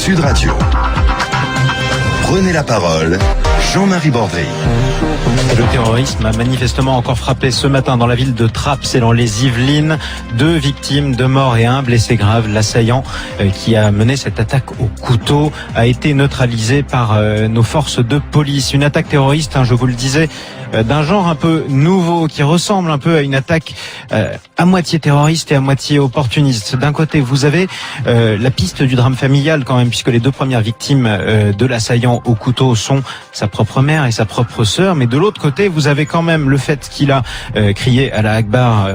Sud Radio. Prenez la parole, Jean-Marie Bordry. Le terrorisme a manifestement encore frappé ce matin dans la ville de Trappes, c'est dans les Yvelines. 2 victimes, 2 morts et 1 blessé grave. L'assaillant qui a mené cette attaque au couteau a été neutralisé par nos forces de police. Une attaque terroriste, je vous le disais, d'un genre un peu nouveau, qui ressemble un peu à une attaque à moitié terroriste et à moitié opportuniste. D'un côté, vous avez la piste du drame familial quand même, puisque les 2 premières victimes de l'assaillant au couteau sont sa propre mère et sa propre sœur. Mais de l'autre côté, vous avez quand même le fait qu'il a crié à la Akbar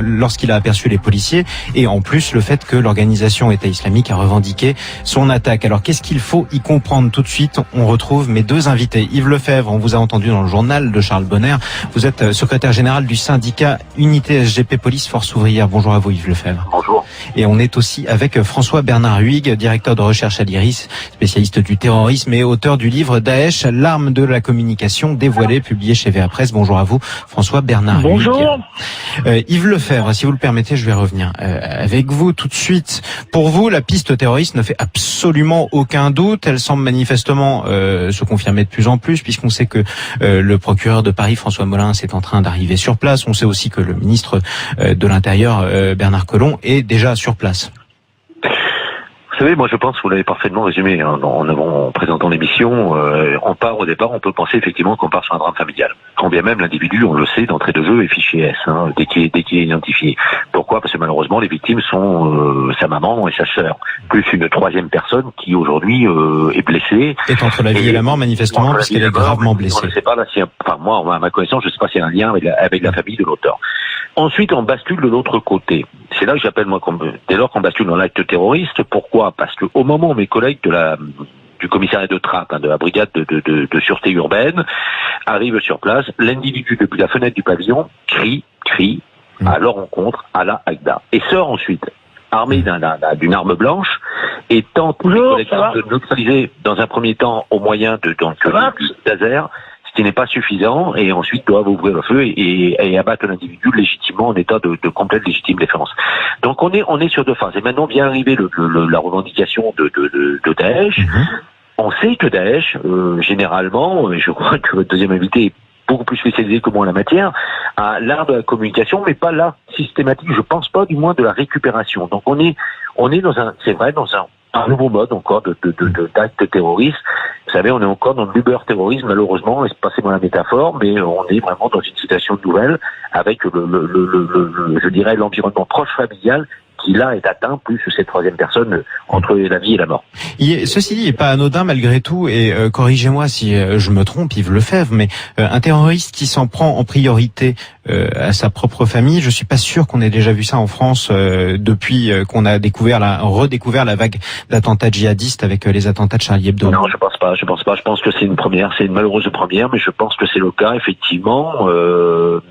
lorsqu'il a aperçu les policiers, et en plus le fait que l'organisation État islamique a revendiqué son attaque. Alors qu'est-ce qu'il faut y comprendre tout de suite? On retrouve mes 2 invités. Yves Lefebvre, on vous a entendu dans le journal de Charles Bonner. Vous êtes secrétaire général du syndicat Unité SGP Police Force Ouvrière. Bonjour à vous Yves Lefebvre. Bonjour. Et on est aussi avec François Bernard Huyghe, directeur de recherche à l'IRIS, spécialiste du terrorisme et auteur du livre Daesh, l'arme de la communication dévoilée, publié chez VA Presse. Bonjour à vous François Bernard Huyghe. Bonjour. Yves Lefebvre, si vous le permettez, je vais revenir avec vous tout de suite. Pour vous, la piste terroriste ne fait absolument aucun doute. Elle semble manifestement se confirmer de plus en plus, puisqu'on sait que le procureur de Paris, François Molins, est en train d'arriver sur place. On sait aussi que le ministre de l'Intérieur, Bernard Collomb, est déjà sur place. Vous savez, moi je pense que vous l'avez parfaitement résumé en présentant l'émission. On part au départ, on peut penser effectivement qu'on part sur un drame familial. Quand bien même l'individu, on le sait, d'entrée de jeu est fiché S, dès qu'il est identifié. Pourquoi? Parce que malheureusement les victimes sont sa maman et sa sœur, plus une 3e personne qui aujourd'hui est blessée. Est entre la vie et la mort manifestement, puisqu'elle est gravement blessée. On ne sait pas là si, moi à ma connaissance, je ne sais pas s'il y a un lien avec la famille de l'auteur. Ensuite, on bascule de l'autre côté. C'est là que j'appelle, dès lors qu'on bascule dans l'acte terroriste. Pourquoi? Parce que au moment où mes collègues du commissariat de Trappes, de la brigade de sûreté urbaine, arrivent sur place, l'individu, depuis la fenêtre du pavillon, crie à leur rencontre, à la Akbar. Et sort ensuite, armé d'une arme blanche, et tente de neutraliser dans un premier temps au moyen de laser, ce qui n'est pas suffisant, et ensuite doivent ouvrir le feu et abattre l'individu légitimement en état de complète légitime défense. Donc on est sur 2 phases. Et maintenant vient arriver la revendication de Daesh. On sait que Daesh, généralement, et je crois que votre 2e invité est beaucoup plus spécialisé que moi en la matière, a l'art de la communication, mais pas l'art systématique, je pense pas, du moins de la récupération. Donc on est dans un nouveau mode encore d'acte terroriste. Vous savez, on est encore dans l'uber-terrorisme, malheureusement, et passez-moi la métaphore, mais on est vraiment dans une situation nouvelle avec je dirais, l'environnement proche familial qui là est atteint, plus cette 3e personne entre la vie et la mort. Ceci dit, il n'est pas anodin malgré tout, et corrigez-moi si je me trompe, Yves Lefebvre, mais un terroriste qui s'en prend en priorité à sa propre famille, je suis pas sûr qu'on ait déjà vu ça en France depuis qu'on a redécouvert la vague d'attentats djihadistes avec les attentats de Charlie Hebdo. Non, je pense pas. Je pense que c'est une première, c'est une malheureuse première, mais je pense que c'est le cas effectivement.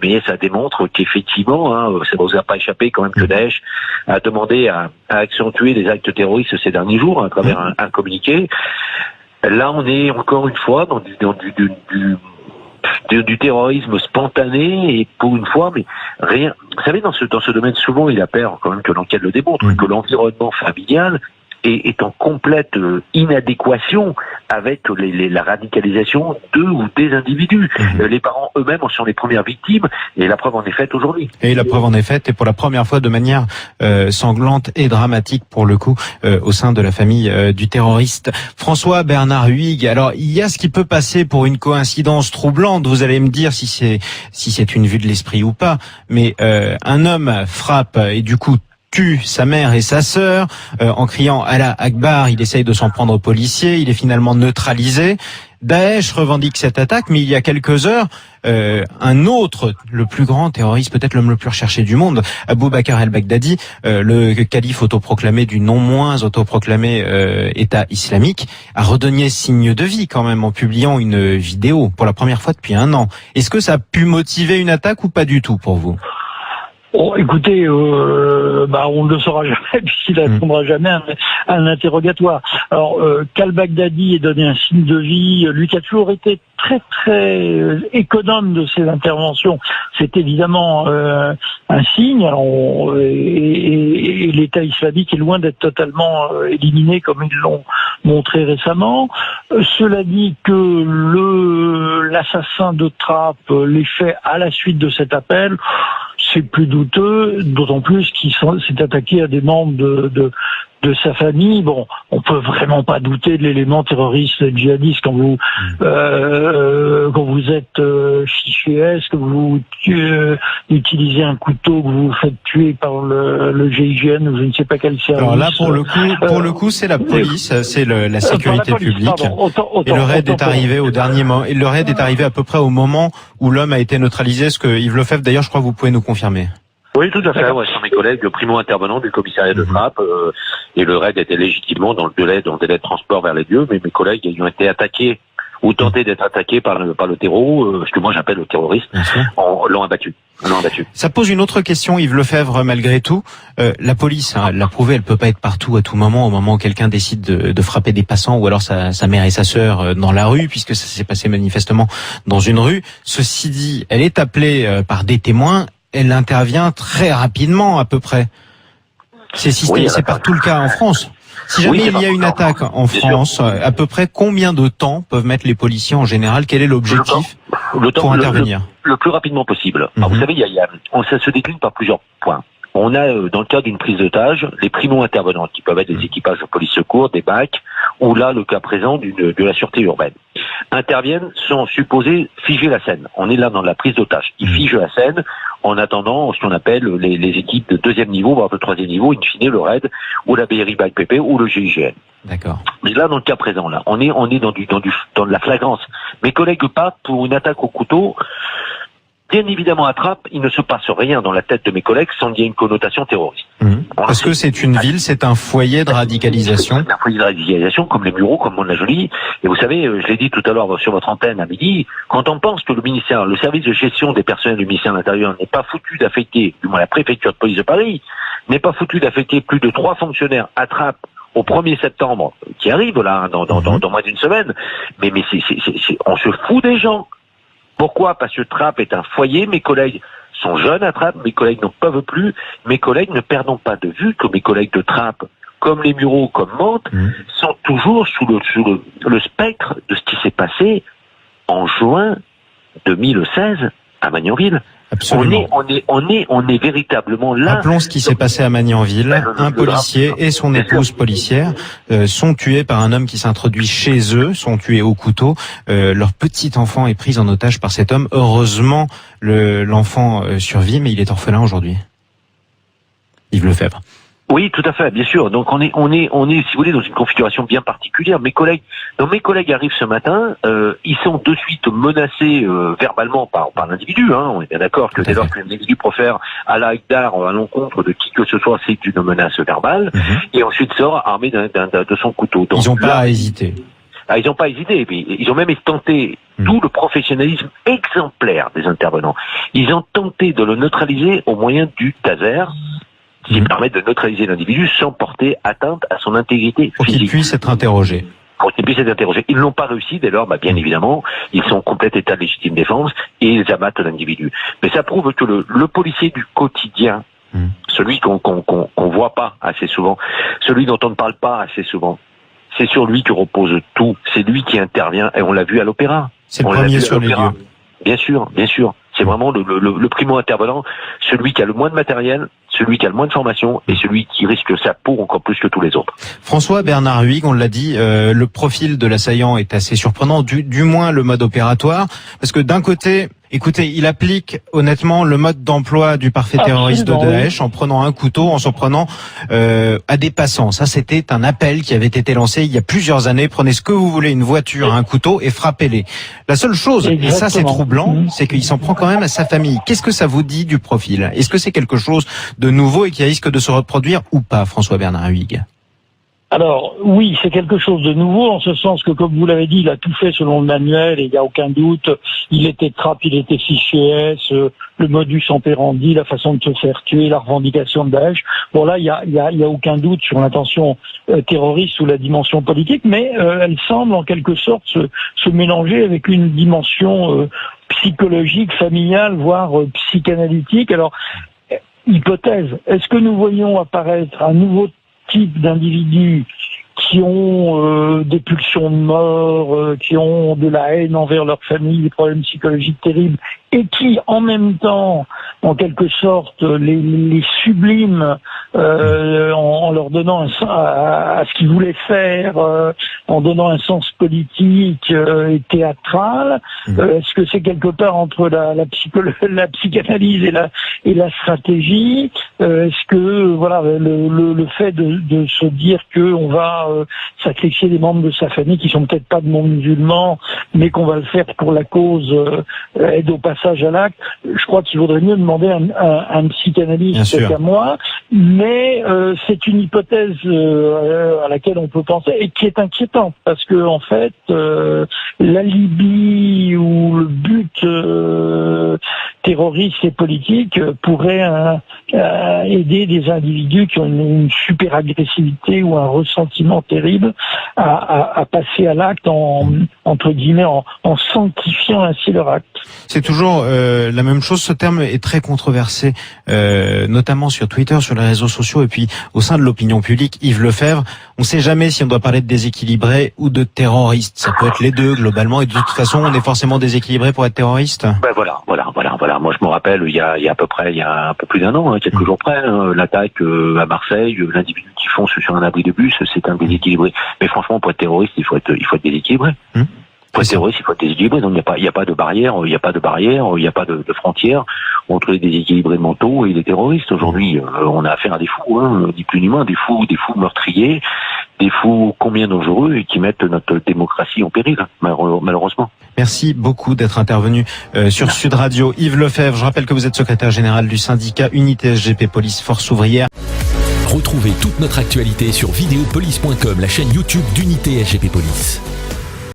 Mais ça démontre qu'effectivement, ça vous a pas échappé quand même que Daesh a demandé à accentuer les actes terroristes ces derniers jours à travers un communiqué. Là, on est encore une fois dans du terrorisme spontané, et pour une fois, mais rien. Vous savez, dans ce domaine, souvent, il apparaît quand même que l'enquête le démontre, que l'environnement familial est en complète inadéquation avec la radicalisation de ou des individus. Les parents eux-mêmes sont les premières victimes, et la preuve en est faite aujourd'hui. Et la preuve en est faite, et pour la première fois de manière sanglante et dramatique pour le coup, au sein de la famille du terroriste. François Bernard Huyghe, alors il y a ce qui peut passer pour une coïncidence troublante, vous allez me dire si c'est une vue de l'esprit ou pas, mais un homme frappe et du coup tue sa mère et sa sœur en criant Allah Akbar. Il essaye de s'en prendre aux policiers, il est finalement neutralisé. Daesh revendique cette attaque, mais il y a quelques heures, un autre, le plus grand terroriste, peut-être l'homme le plus recherché du monde, Abou Bakr el-Baghdadi, le calife autoproclamé du non moins autoproclamé État islamique, a redonné signe de vie quand même en publiant une vidéo pour la première fois depuis 1 an. Est-ce que ça a pu motiver une attaque ou pas du tout pour vous? Oh, écoutez, on ne le saura jamais puisqu'il répondra jamais à un interrogatoire. Alors, qu'Al-Baghdadi ait donné un signe de vie, lui qui a toujours été très très économe de ses interventions, c'est évidemment un signe. Alors, et l'État islamique est loin d'être totalement éliminé comme ils l'ont montré récemment. Cela dit que l'assassin de Trapp l'ait fait à la suite de cet appel, c'est plus douteux, d'autant plus qu'il s'est attaqué à des membres de sa famille. Bon, on peut vraiment pas douter de l'élément terroriste djihadiste quand vous êtes fiché S, que vous utilisez un couteau, que vous vous faites tuer par le GIGN ou je ne sais pas quel service. Alors là, pour le coup, c'est la police, c'est la sécurité publique. Et le raid est arrivé au dernier moment. Et le raid est arrivé à peu près au moment où l'homme a été neutralisé. Ce que Yves Lefebvre, d'ailleurs, je crois que vous pouvez nous confirmer. Oui, tout à fait. Ouais, sont mes collègues primo-intervenants du commissariat de Trappes, et le raid était légitimement dans le délai de transport vers les lieux, mais mes collègues ayant été attaqués ou tenté d'être attaqués par le terreau, ce que moi j'appelle le terroriste, l'ont abattu. Ça pose une autre question, Yves Lefebvre, malgré tout. La police, elle l'a prouvé, elle peut pas être partout à tout moment, au moment où quelqu'un décide de frapper des passants, ou alors sa mère et sa sœur dans la rue, puisque ça s'est passé manifestement dans une rue. Ceci dit, elle est appelée par des témoins, elle intervient très rapidement à peu près. C'est partout le cas en France. Si jamais il y a une attaque en France, à peu près combien de temps peuvent mettre les policiers en général? Quel est l'objectif pour intervenir? Le plus rapidement possible. Alors, vous savez, ça se décline par plusieurs points. On a, dans le cas d'une prise d'otage, les primo-intervenants, qui peuvent être des équipages de police secours, des BAC, ou là, le cas présent de la sûreté urbaine. Interviennent sont supposés figer la scène. On est là dans la prise d'otage. Ils figent la scène en attendant ce qu'on appelle les équipes de deuxième niveau, voire de troisième niveau, in fine le RAID, ou la BRI BAC-PP, ou le GIGN. D'accord. Mais là, dans le cas présent, là, on est dans la flagrance. Mes collègues partent pour une attaque au couteau. Bien évidemment, à Trappes, il ne se passe rien dans la tête de mes collègues sans qu'il y ait une connotation terroriste. Parce que c'est une ville, c'est un foyer de radicalisation. C'est un foyer de radicalisation, comme les Mureaux, comme Mont-la-Jolie. Et vous savez, je l'ai dit tout à l'heure sur votre antenne à midi, quand on pense que le service de gestion des personnels du ministère de l'Intérieur n'est pas foutu d'affecter, du moins la préfecture de police de Paris, n'est pas foutu d'affecter plus de 3 fonctionnaires à Trappes au 1er septembre, qui arrive là, dans moins d'une semaine. Mais on se fout des gens. Pourquoi? Parce que Trappes est un foyer, mes collègues sont jeunes à Trappes, mes collègues n'en peuvent plus, mes collègues ne perdons pas de vue que mes collègues de Trappes, comme les Mureaux, comme Mantes, sont toujours sous le spectre de ce qui s'est passé en juin 2016 à Magnanville. Absolument. On est véritablement là. Rappelons ce qui s'est passé à Magnanville. Un policier et son épouse policière sont tués par un homme qui s'introduit chez eux, sont tués au couteau. Leur petit enfant est pris en otage par cet homme. Heureusement, l'enfant survit, mais il est orphelin aujourd'hui. Yves Lefebvre. Oui, tout à fait, bien sûr. Donc on est, si vous voulez, dans une configuration bien particulière. Mes collègues arrivent ce matin, ils sont de suite menacés verbalement par l'individu. On est bien d'accord que dès lors que l'individu profère Allah Akbar à l'encontre de qui que ce soit, c'est une menace verbale, et ensuite sort armé de son couteau. Donc, ils n'ont pas à hésiter. Ils n'ont pas hésité, et puis ils ont même tenté tout le professionnalisme exemplaire des intervenants. Ils ont tenté de le neutraliser au moyen du taser, qui permet de neutraliser l'individu sans porter atteinte à son intégrité physique. Pour qu'il puisse être interrogé. Ils ne l'ont pas réussi, dès lors, bien évidemment, ils sont en complet état de légitime défense et ils abattent l'individu. Mais ça prouve que le policier du quotidien, celui qu'on voit pas assez souvent, celui dont on ne parle pas assez souvent, c'est sur lui que repose tout. C'est lui qui intervient, et on l'a vu à l'opéra. C'est le premier sur les lieux. Bien sûr. C'est vraiment le primo-intervenant, celui qui a le moins de matériel, celui qui a le moins de formation et celui qui risque sa peau encore plus que tous les autres. François Bernard Huyghe, on l'a dit, le profil de l'assaillant est assez surprenant, du moins le mode opératoire, parce que d'un côté, écoutez, il applique honnêtement le mode d'emploi du parfait terroriste de Daesh en prenant un couteau, en s'en prenant à des passants. Ça, c'était un appel qui avait été lancé il y a plusieurs années. Prenez ce que vous voulez, une voiture, un couteau et frappez-les. La seule chose, et ça c'est troublant, c'est qu'il s'en prend quand même à sa famille. Qu'est-ce que ça vous dit du profil? Est-ce que c'est quelque chose de nouveau et qui risque de se reproduire ou pas, François Bernard Huyghe? Alors oui, c'est quelque chose de nouveau en ce sens que, comme vous l'avez dit, il a tout fait selon le manuel et il n'y a aucun doute. Il était trappe, il était fichier S, le modus operandi, la façon de se faire tuer, la revendication de Daesh. Bon là, il y a aucun doute sur l'intention terroriste ou la dimension politique, mais elle semble en quelque sorte se mélanger avec une dimension psychologique, familiale, voire psychanalytique. Alors, hypothèse, est-ce que nous voyons apparaître un nouveau type d'individus qui ont des pulsions de mort, qui ont de la haine envers leur famille, des problèmes psychologiques terribles, et qui, en même temps, en quelque sorte, les subliment en leur donnant à ce qu'ils voulaient faire, en donnant un sens politique et théâtral. Est-ce que c'est quelque part entre la psychanalyse et la stratégie? Est-ce que voilà le fait de se dire que on va sacrifier des membres de sa famille qui sont peut-être pas de non musulmans, mais qu'on va le faire pour la cause aide au passage à l'acte, je crois qu'il vaudrait mieux demander un psychanalyste qu'à moi, mais c'est une hypothèse à laquelle on peut penser et qui est inquiétante parce que en fait l'alibi ou le but terroriste et politique pourrait aider des individus qui ont une super agressivité ou un ressentiment terrible à passer à l'acte entre guillemets en sanctifiant ainsi leur acte. C'est toujours la même chose. Ce terme est très controversé, notamment sur Twitter, sur les réseaux sociaux et puis au sein de l'opinion publique. Yves Lefebvre, on ne sait jamais si on doit parler de déséquilibré ou de terroriste. Ça peut être les deux globalement et de toute façon on est forcément déséquilibré pour être terroriste. Ben voilà. Moi je me rappelle il y a un peu plus d'un an, quelques jours près, l'attaque à Marseille, l'individu qui fonce sur un abri de bus, c'est un déséquilibré. Mais franchement pour être terroriste il faut être déséquilibré. Pour être terroriste, il faut être déséquilibré. Donc il n'y a pas de barrière, il n'y a pas de frontière entre les déséquilibrés mentaux et les terroristes. Aujourd'hui, on a affaire à des fous, ni plus ni moins, des fous meurtriers, des fous combien dangereux et qui mettent notre démocratie en péril, malheureusement. Merci beaucoup d'être intervenu sur Sud Radio. Yves Lefebvre, je rappelle que vous êtes secrétaire général du syndicat Unité SGP Police Force Ouvrière. Retrouvez toute notre actualité sur videopolice.com, la chaîne YouTube d'Unité SGP Police.